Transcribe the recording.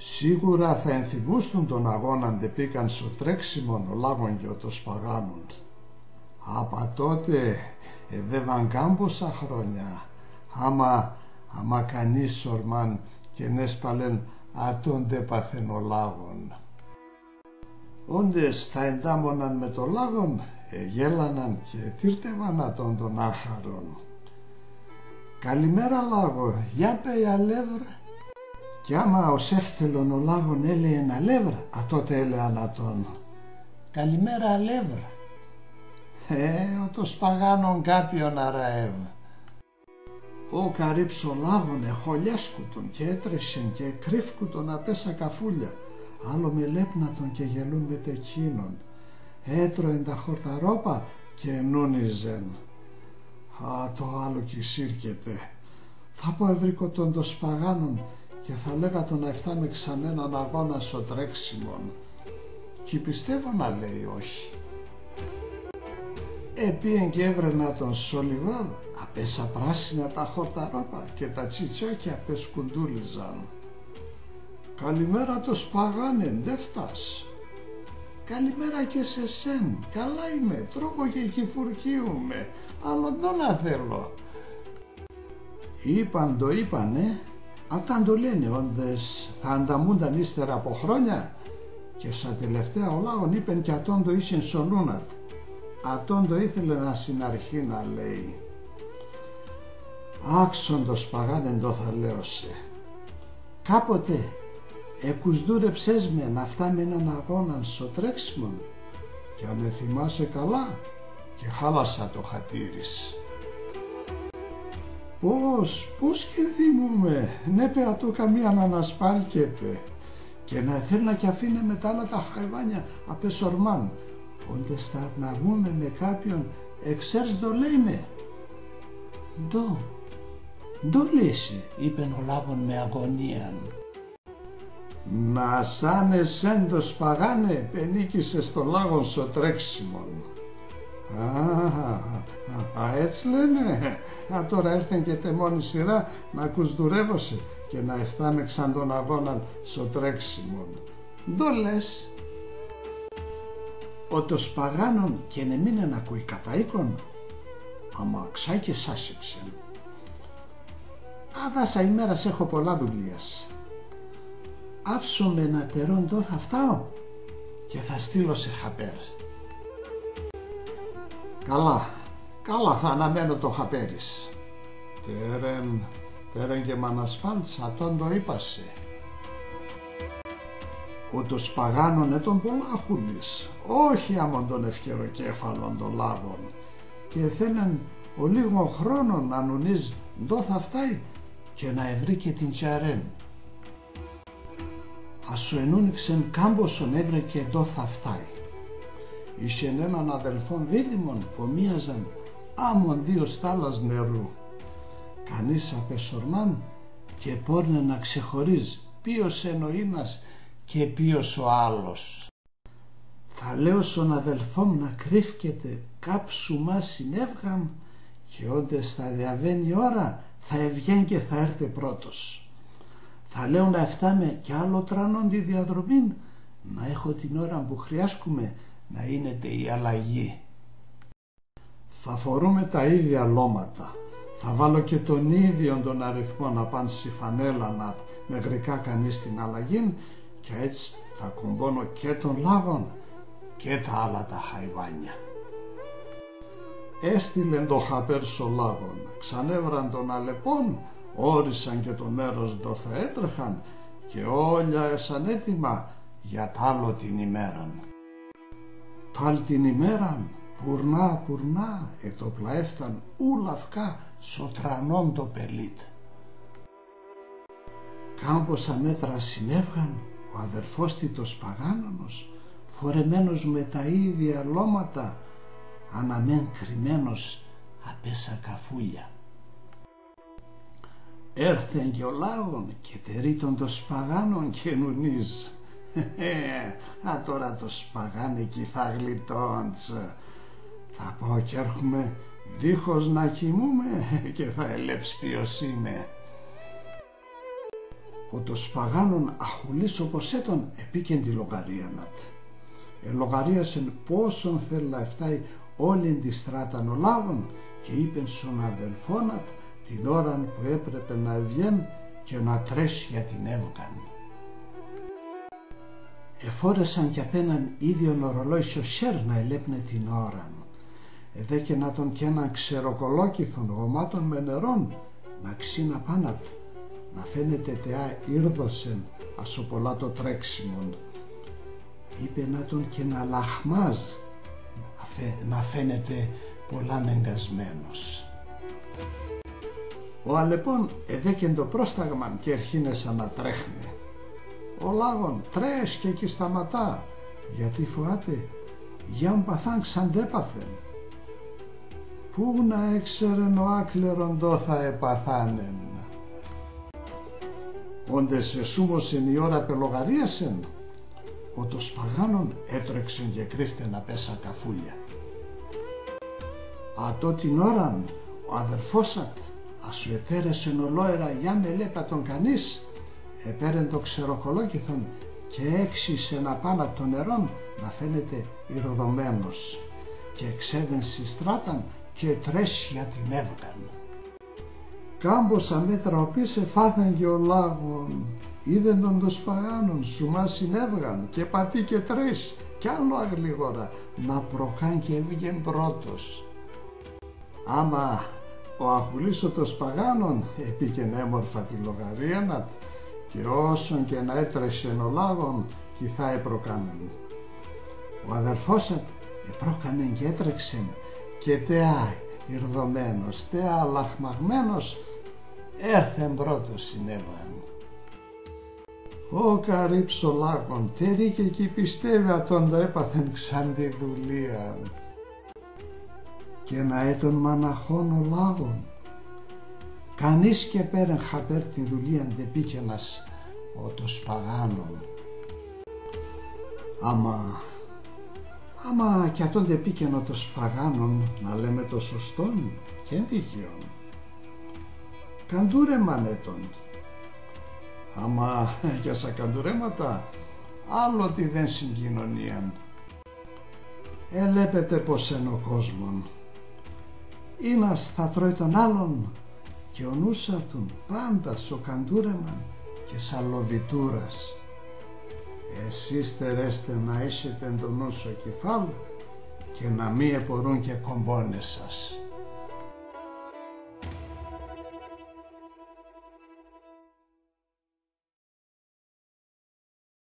Σίγουρα θα ενθυμούστουν τον αγώναν δε πήκαν στο τρέξιμον ο λάγον και ο το σπαγάνον. Απα τότε εδεύαν κάμποσα χρόνια, άμα κανείς σορμάν και νέσπαλεν ατόντε παθεν ο λάγον. Όντες θα εντάμωναν με το λάγον, γέλαναν και τύρτευαν ατόν τον άχαρον. «Καλημέρα λάγο, για πέι αλεύρ». Κι άμα ως εύθελον ο λάγον έλεγε ένα αλεύρ, τότε έλεγαν ατόν «Καλημέρα αλεύρ». Ο το σπαγάνον κάποιον αραεύ. Ο καρύψ ο λάγον εχολιάσκουτον και έτρεσεν και κρύφκουτον απέσα καφούλια, άλλο με λέπνατον και γελούν με τεκίνον. Έτρωεν τα χορταρόπα και νούνιζεν. Το άλλο κι σύρκεται. Θα πω ευρήκοτον το σπαγάνον και θα λέγα τον να εφτάμε ξανέναν αγώνα στο τρέξιμον. Κι πιστεύω να λέει όχι. Επίεν και έβρενα τον σολιβάδ, απέσα πράσινα τα χορταρόπα και τα τσιτσάκια πεσκουντούλιζαν. «Καλημέρα το σπαγάνε, ντε φτάς». «Καλημέρα και σε σεν, καλά είμαι, τρώγω και κυφουρκίουμε, άλλο να θέλω». Είπανε, αν το λένε όντες θα ανταμούνταν ύστερα από χρόνια, και στα τελευταία ο λάγον είπεν και ατόν το ίσεν σολούνατ. Ατόν το ήθελε να συναρχεί να λέει. Άξον το σπαγάνεν το θα λέωσε. Κάποτε εκουσδούρεψες με να φτάμε έναν αγώναν στο τρέξιμον και αν θυμάσαι καλά και χάλασα το χατήρις. Πώς και θυμούμε, ναι πέρα το καμία να ανασπάλκεται και να θέλνα κι αφήνε με τα άλλα τα χαϊβάνια απεσορμάν, όντες θα αυναγούμε με κάποιον εξέρς το λέμε. Ντο λύσει, είπεν ο λάγον με αγωνίαν. Να σαν εσέν το σπαγάνε πενίκησε στο λάγον στο τρέξιμον. Έτσι λένε. Τώρα έρθεν και τεμόνη σειρά να κουσδουρεύωσε και να εφτάμε ξαν τον αγώναν στο τρέξιμον. Ντο λες. Ο το σπαγάνον και να μην ανακούει κατά οίκον, άμα ξά και σάσεψεν. Άδασα ημέρας έχω πολλά δουλείας. Άφσω με να τερών το θα φτάω και θα στείλω σε χαπέρ. Καλά θα αναμένω το χαπέρις. Τέρεν και μ' ανασπάλτσα τον το είπασε. Ο το σπαγάνον τον πολλά χουλής, όχι άμον τον ευκαιροκέφαλον των λάγων, και θέλεν ο λίγο χρόνο να νουνίζ ντο θα φτάει και να ευρύ και την τσαρέν. Ασο ενούνιξεν κάμποσον έβρε και ντο θα φτάει. Είσεν έναν αδελφόν δίδυμον που μοίαζαν άμον 2 στάλας νερού. Κανείς απεσορμάν και πόρνε να ξεχωρίζει ποιος εν ο ίνας και ποιος ο άλλος. Θα λέω στον αδελφό μου να κρύφκεται κάψου μας συνέβγαν και όντες θα διαβαίνει η ώρα θα ευγέν και θα έρθει πρώτος. Θα λέω να εφτάμε κι άλλο τρανών τη διαδρομή, να έχω την ώρα που χρειάσκουμε να είναι η αλλαγή. Θα φορούμε τα ίδια λώματα, θα βάλω και τον ίδιο τον αριθμό να πάνε στη φανέλα να με γρικά κανείς την αλλαγή και έτσι θα κουμπώνω και τον λάγον και τα άλλα τα χαϊβάνια. Έστειλεν το χαπέρ στο λάγον, ξανέβραν τον αλεπών, όρισαν και το μέρος το θα έτρεχαν και όλα έσαν έτοιμα για τ' άλλο την ημέραν. Τ' την ημέραν, πουρνά, το πλαέφταν ούλαυκά σωτρανών το πελίτ. Κάμποσα μέτρα συνέβγαν ο αδερφός τίτος Παγάνωνος, φορεμένος με τα ίδια λώματα, αναμέν κρυμμένος απέσα καφούλια. Έρθεν και ο λάγον και τερίτων το σπαγάνων και νουνίζ. Τώρα το σπαγάνε κι θα γλιτώντς. Θα πάω κι έρχομαι δίχως να κοιμούμε και θα ελέψει ποιος είμαι. ο το σπαγάνον αχουλής όπως έτον επίκεν τη λογαρίανατ. Ελογαρίασεν πόσον θέλει να εφτάει όλην τη στράταν ο λάγων και είπεν στον αδελφόνατ την ώραν που έπρεπε να ευγέν και να τρέσει για την έβγαν. Εφόρεσαν κι απέναν ίδιον ορολόι σιωσέρ να ελέπνε την ώραν. Εδέκε να τον κι έναν ξεροκολόκηθον γομάτων με νερόν να ξύνα πάνατ, να φαίνεται τεά ήρδωσεν ασοπολά το τρέξιμον. Είπε να τον και να λαχμάζ, να φαίνεται πολλάν εγκασμένος. Ο Αλεπών εδέκεν το πρόσταγμαν και ερχίνεσα να τρέχνε. Ο λάγων τρες και εκεί σταματά, γιατί φοάται γιαν παθάν ξαντέπαθεν. Πού να έξερεν ο άκλερον το θα επαθάνεν. Όντες εσούμωσεν η ώρα πελογαρίασεν, ο το σπαγάνον έτρεξεν και κρύφτε να πέσα καφούλια. Ατό την ώραν ο αδερφόσατ ασου ετέρεσεν ολόερα γιαν ελέπα τον κανείς, επέρεν το ξεροκολόκηθον και έξισε να πάνα των νερών να φαίνεται ηρδωμένος και εξέδεν στράταν και τρέσια την έβγαν. Κάμποσα μέτρα οποίς εφάθεν και ο λάγων, είδεν τον το σπαγάνον σου μας συνέβγαν και πατή και τρεις κι άλλο αγλίγορα να προκάν και έβγεν πρώτος. Άμα ο αχουλής το σπαγάνον επίκεν έμορφα τη λογαρίανατ και όσον και να έτρεσεν ο λάγων κι θα επροκάμεν. Ο αδερφόσατ επρόκαμεν και έτρεξεν και τεά ηρδωμένος, τεά λαχμαγμένος έρθεν πρώτος συνέβαν. Ο καρύψο λάγων τερί και εκεί πιστεύει ατόν το έπαθεν ξαν τη δουλεία. Και να έτον μαναχών ο λάγων, κανείς και πέραν χαπέρ την δουλεία δε πήκαινας ο το σπαγάνον. Άμα κι ατόν δε πήκαινο το σπαγάνον να λέμε το σωστόν και δίκαιον. Καντούρεμαν έτον. Άμα για σα καντουρέματα άλλο τι δεν συγκοινωνίαν. Ελέπετε πως εν ο κόσμον. Ήνας θα τρώει τον άλλον και ο νούσα του πάντα σο καντούρεμαν και σαλοβιτούρας. Εσείς θερέστε να είσετε τον νου σο κεφάλ και να μη επορούν και κομπώνες σας.